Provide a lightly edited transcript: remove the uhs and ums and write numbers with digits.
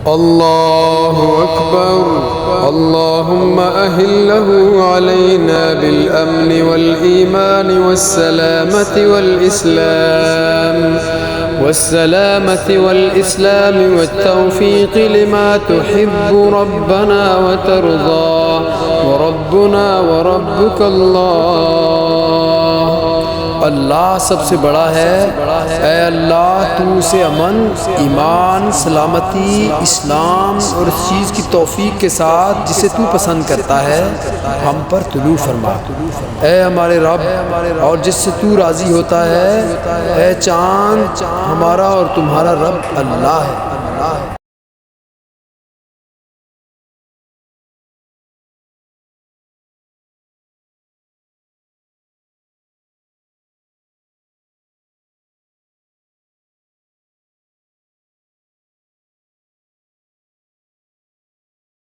अल्लाहु अकबर। अल्लाहुम्मा अहिल्लहु अलैना बिल अम्नि वल ईमानि वस्सलामति वल इस्लाम वत्तौफीक़ि लिमा तुहिब्बु रब्बना व तर्ज़ा व रब्बुना व रब्बुकल्लाह। अल्लाह सबसे बड़ा है। ऐ अल्लाह तू उसे अमन, ईमान, सलामती, इस्लाम और इस चीज़ की तौफीक के साथ जिसे तू पसंद करता है हम पर तुलू फरमा। ऐ हमारे रब, और जिससे तू राज़ी होता है। ऐ चाँद, हमारा और तुम्हारा रब अल्लाह है।